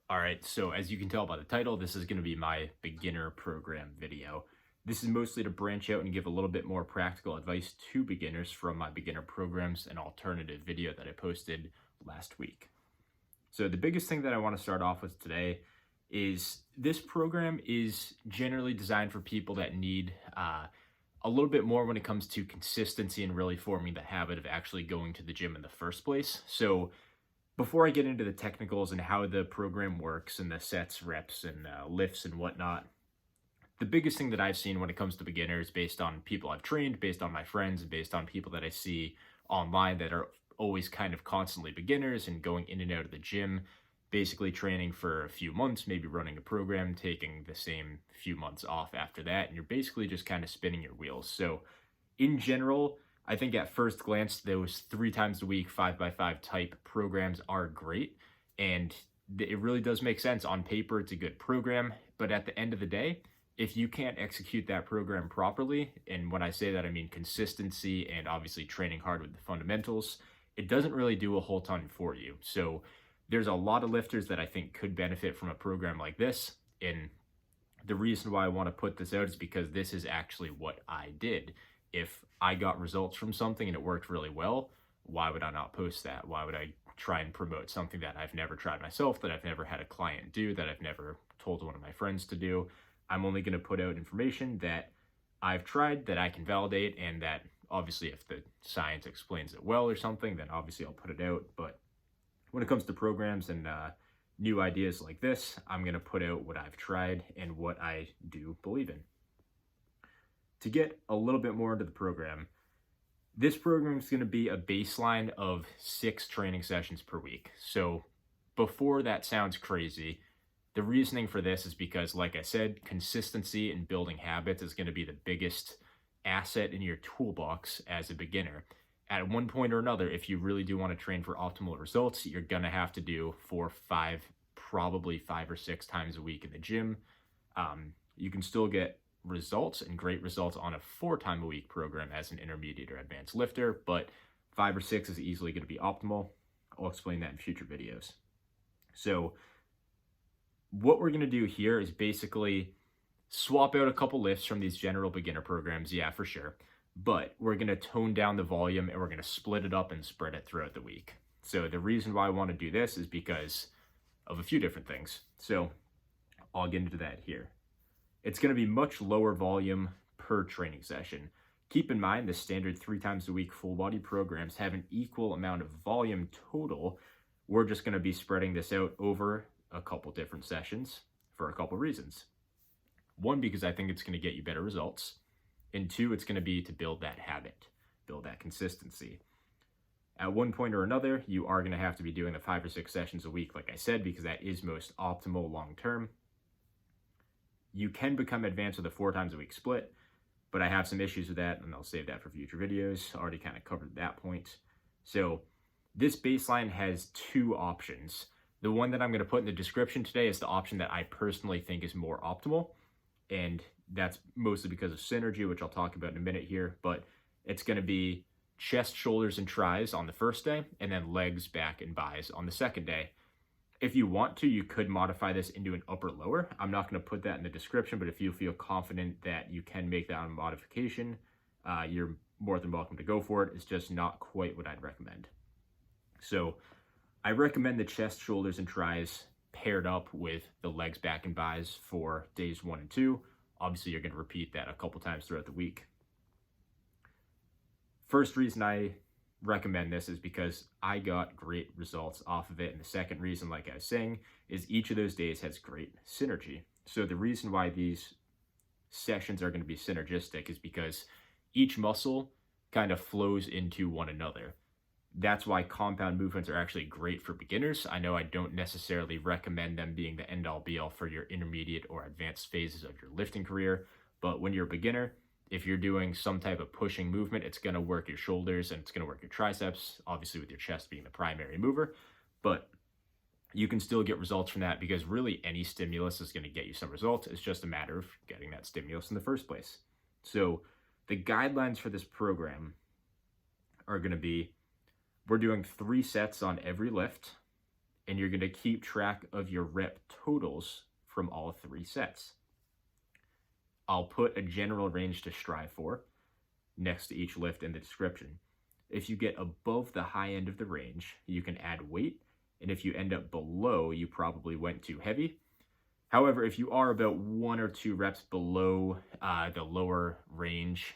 All right, so as you can tell by the title, this is going to be my beginner program video. This is mostly to branch out and give a little bit more practical advice to beginners from my beginner programs and alternative video that I posted last week. So the biggest thing that I want to start off with today is this program is generally designed for people that need a little bit more when it comes to consistency and really forming the habit of actually going to the gym in the first place. So before I get into the technicals and how the program works and the sets, reps, and lifts and whatnot, the biggest thing that I've seen when it comes to beginners, based on people I've trained, based on my friends, and based on people that I see online that are always kind of constantly beginners and going in and out of the gym, basically training for a few months, maybe running a program, taking the same few months off after that, and you're basically just kind of spinning your wheels. So in general, I think at first glance, those 3 times a week, 5x5 type programs are great. And it really does make sense. On paper, it's a good program. But at the end of the day, if you can't execute that program properly, and when I say that, I mean consistency and obviously training hard with the fundamentals, it doesn't really do a whole ton for you. So there's a lot of lifters that I think could benefit from a program like this. And the reason why I want to put this out is because this is actually what I did. If I got results from something and it worked really well, why would I not post that? Why would I try and promote something that I've never tried myself, that I've never had a client do, that I've never told one of my friends to do? I'm only going to put out information that I've tried, that I can validate, and that obviously if the science explains it well or something, then obviously I'll put it out. But when it comes to programs and new ideas like this, I'm going to put out what I've tried and what I do believe in. To get a little bit more into the program, this program is going to be a baseline of 6 training sessions per week. So before that sounds crazy, the reasoning for this is because, like I said, consistency and building habits is going to be the biggest asset in your toolbox as a beginner. At one point or another, if you really do want to train for optimal results, you're going to have to do 4, 5, probably 5 or 6 times a week in the gym. You can still get results and great results on a 4-time-a-week program as an intermediate or advanced lifter, but 5 or 6 is easily going to be optimal. I'll explain that in future videos. So what we're going to do here is basically swap out a couple lifts from these general beginner programs, yeah, for sure, but we're going to tone down the volume and we're going to split it up and spread it throughout the week. So the reason why I want to do this is because of a few different things. So I'll get into that here. It's going to be much lower volume per training session. Keep in mind the standard 3 times a week full body programs have an equal amount of volume total. We're just going to be spreading this out over a couple different sessions for a couple reasons. 1, because I think it's going to get you better results. And 2, it's going to be to build that habit, build that consistency. At one point or another, you are going to have to be doing the 5 or 6 sessions a week, like I said, because that is most optimal long term. You can become advanced with a 4 times a week split, but I have some issues with that, and I'll save that for future videos. Already kind of covered that point. So this baseline has 2 options. The one that I'm going to put in the description today is the option that I personally think is more optimal, and that's mostly because of synergy, which I'll talk about in a minute here, but it's going to be chest, shoulders, and tries on the first day, and then legs, back, and buys on the second day. If you want to, you could modify this into an upper lower. I'm not going to put that in the description, but if you feel confident that you can make that a modification, you're more than welcome to go for it. It's just not quite what I'd recommend. So I recommend the chest, shoulders, and tries paired up with the legs, back, and buys for days 1 and 2. Obviously, you're going to repeat that a couple times throughout the week. First reason I recommend this is because I got great results off of it, and the second reason, like I was saying, is each of those days has great synergy. So the reason why these sessions are going to be synergistic is because each muscle kind of flows into one another. That's why compound movements are actually great for beginners. I know I don't necessarily recommend them being the end-all be-all for your intermediate or advanced phases of your lifting career, but when you're a beginner, if you're doing some type of pushing movement, it's going to work your shoulders and it's going to work your triceps, obviously with your chest being the primary mover, but you can still get results from that because really any stimulus is going to get you some results. It's just a matter of getting that stimulus in the first place. So the guidelines for this program are going to be, we're doing 3 sets on every lift, and you're going to keep track of your rep totals from all 3 sets. I'll put a general range to strive for next to each lift in the description. If you get above the high end of the range, you can add weight, and if you end up below, you probably went too heavy. However, if you are about 1 or 2 reps below the lower range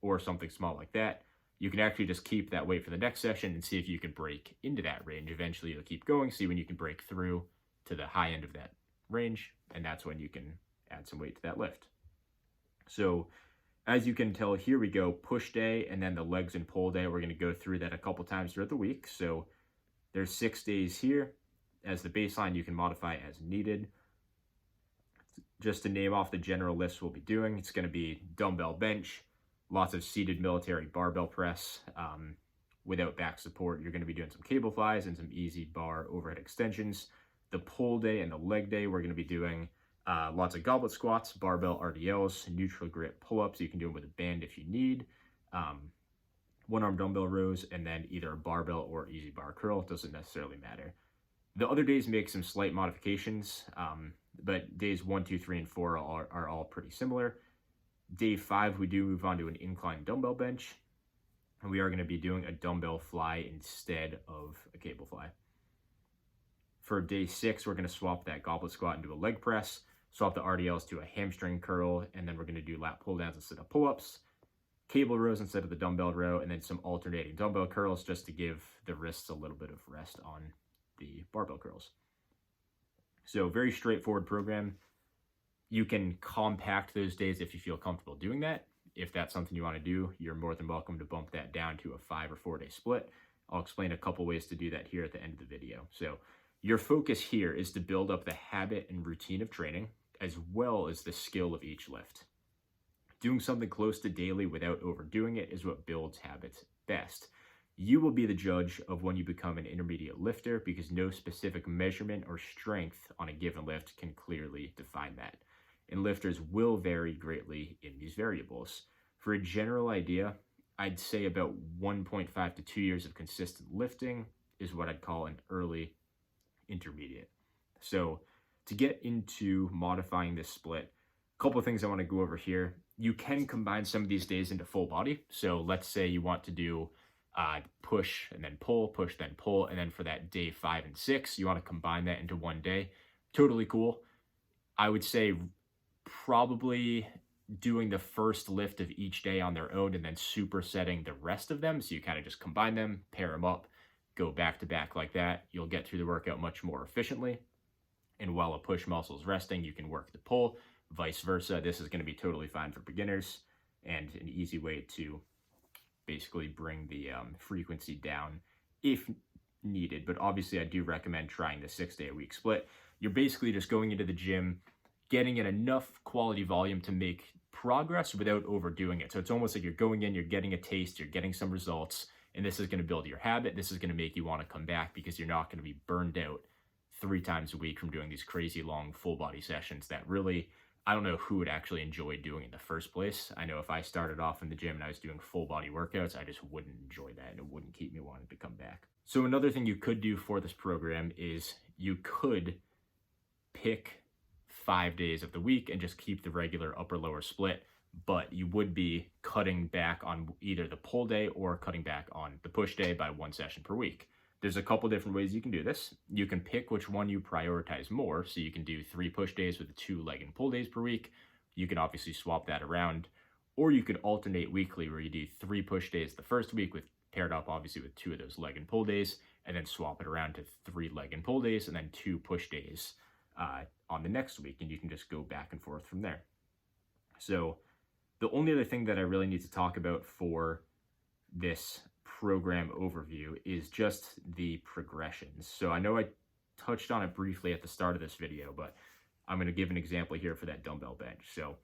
or something small like that, you can actually just keep that weight for the next session and see if you can break into that range. Eventually, you'll keep going, see when you can break through to the high end of that range, and that's when you can add some weight to that lift. So as you can tell, here we go, push day, and then the legs and pull day. We're going to go through that a couple times throughout the week. So there's 6 days here. As the baseline, you can modify as needed. Just to name off the general lifts we'll be doing, it's going to be dumbbell bench, lots of seated military barbell press. Without back support, you're going to be doing some cable flies and some easy bar overhead extensions. The pull day and the leg day, we're going to be doing lots of goblet squats, barbell RDLs, neutral grip pull-ups. You can do them with a band if you need. One-arm dumbbell rows, and then either a barbell or easy bar curl. It doesn't necessarily matter. The other days make some slight modifications, but days 1, 2, 3, and 4 are all pretty similar. Day 5, we do move on to an incline dumbbell bench, and we are going to be doing a dumbbell fly instead of a cable fly. For day 6, we're going to swap that goblet squat into a leg press, swap the RDLs to a hamstring curl, and then we're going to do lat pull-downs instead of pull-ups, cable rows instead of the dumbbell row, and then some alternating dumbbell curls just to give the wrists a little bit of rest on the barbell curls. So very straightforward program. You can compact those days if you feel comfortable doing that. If that's something you want to do, you're more than welcome to bump that down to a 5 or 4 day split. I'll explain a couple ways to do that here at the end of the video. So your focus here is to build up the habit and routine of training, as well as the skill of each lift. Doing something close to daily without overdoing it is what builds habits best. You will be the judge of when you become an intermediate lifter because no specific measurement or strength on a given lift can clearly define that. And lifters will vary greatly in these variables. For a general idea, I'd say about 1.5 to 2 years of consistent lifting is what I'd call an early intermediate. So to get into modifying this split, a couple of things I want to go over here. You can combine some of these days into full body. So let's say you want to do push and then pull, push, then pull. And then for that day 5 and 6, you want to combine that into one day. Totally cool. I would say probably doing the first lift of each day on their own and then supersetting the rest of them. So you kind of just combine them, pair them up, go back to back like that. You'll get through the workout much more efficiently. And while a push muscle is resting, you can work the pull, vice versa. This is going to be totally fine for beginners and an easy way to basically bring the frequency down if needed. But obviously I do recommend trying the 6-day-a-week split. You're basically just going into the gym, getting in enough quality volume to make progress without overdoing it. So it's almost like you're going in, you're getting a taste, you're getting some results, and this is going to build your habit. This is going to make you want to come back because you're not going to be burned out 3 times a week from doing these crazy long full body sessions that really, I don't know who would actually enjoy doing in the first place. I know if I started off in the gym and I was doing full body workouts, I just wouldn't enjoy that and it wouldn't keep me wanting to come back. So another thing you could do for this program is you could pick 5 days of the week and just keep the regular upper lower split, but you would be cutting back on either the pull day or cutting back on the push day by 1 session per week. There's a couple different ways you can do this. You can pick which one you prioritize more. So you can do 3 push days with 2 leg and pull days per week. You can obviously swap that around, or you could alternate weekly where you do 3 push days the first week with paired up obviously with 2 of those leg and pull days, and then swap it around to 3 leg and pull days and then 2 push days on the next week. And you can just go back and forth from there. So the only other thing that I really need to talk about for this program overview is just the progressions. So I know I touched on it briefly at the start of this video, but I'm going to give an example here for that dumbbell bench. So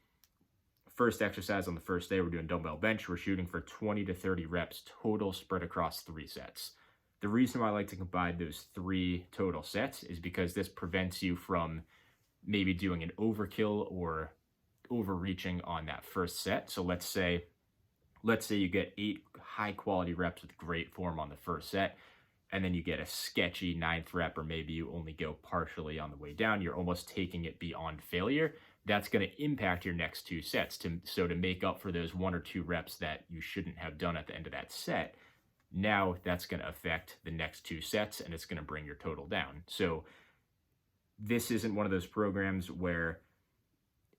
first exercise on the first day, we're doing dumbbell bench. We're shooting for 20 to 30 reps total spread across 3 sets. The reason why I like to combine those 3 total sets is because this prevents you from maybe doing an overkill or overreaching on that first set. So let's say you get 8 high quality reps with great form on the first set. and then you get a sketchy 9th rep, or maybe you only go partially on the way down, you're almost taking it beyond failure. That's going to impact your next 2 sets. So to make up for those 1 or 2 reps that you shouldn't have done at the end of that set, now that's going to affect the next 2 sets, and it's going to bring your total down. So this isn't one of those programs where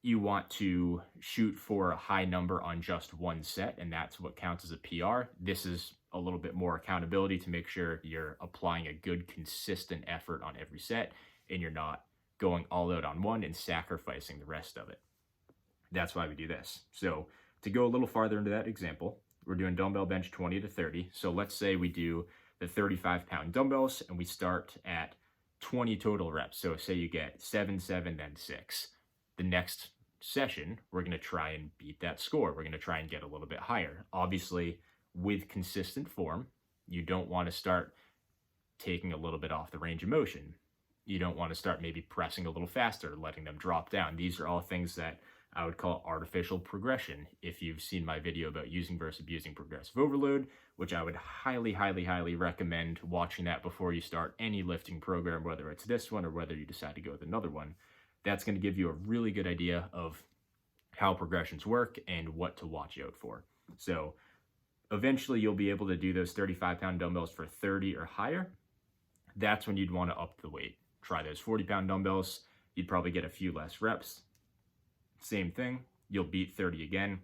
you want to shoot for a high number on just 1 set, and that's what counts as a PR. This is a little bit more accountability to make sure you're applying a good, consistent effort on every set, and you're not going all out on one and sacrificing the rest of it. That's why we do this. So to go a little farther into that example, we're doing dumbbell bench 20 to 30. So let's say we do the 35-pound dumbbells, and we start at 20 total reps. So say you get 7, 7, then 6. The next session, we're going to try and beat that score. We're going to try and get a little bit higher. Obviously, with consistent form, you don't want to start taking a little bit off the range of motion. You don't want to start maybe pressing a little faster, letting them drop down. These are all things that I would call artificial progression. If you've seen my video about using versus abusing progressive overload, which I would highly, highly, highly recommend watching that before you start any lifting program, whether it's this one or whether you decide to go with another one. That's going to give you a really good idea of how progressions work and what to watch out for. So eventually you'll be able to do those 35-pound dumbbells for 30 or higher. That's when you'd want to up the weight. Try those 40-pound dumbbells. You'd probably get a few less reps. Same thing. You'll beat 30 again,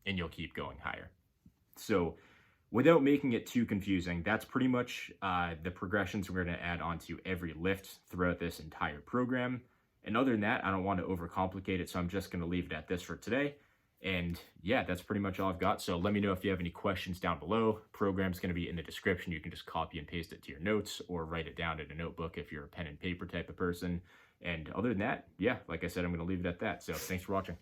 and you'll keep going higher. So without making it too confusing, that's pretty much the progressions we're going to add onto every lift throughout this entire program. And other than that, I don't want to overcomplicate it, so I'm just going to leave it at this for today. And yeah, that's pretty much all I've got. So let me know if you have any questions down below. Program's going to be in the description. You can just copy and paste it to your notes or write it down in a notebook if you're a pen and paper type of person. And other than that, yeah, like I said, I'm going to leave it at that. So thanks for watching.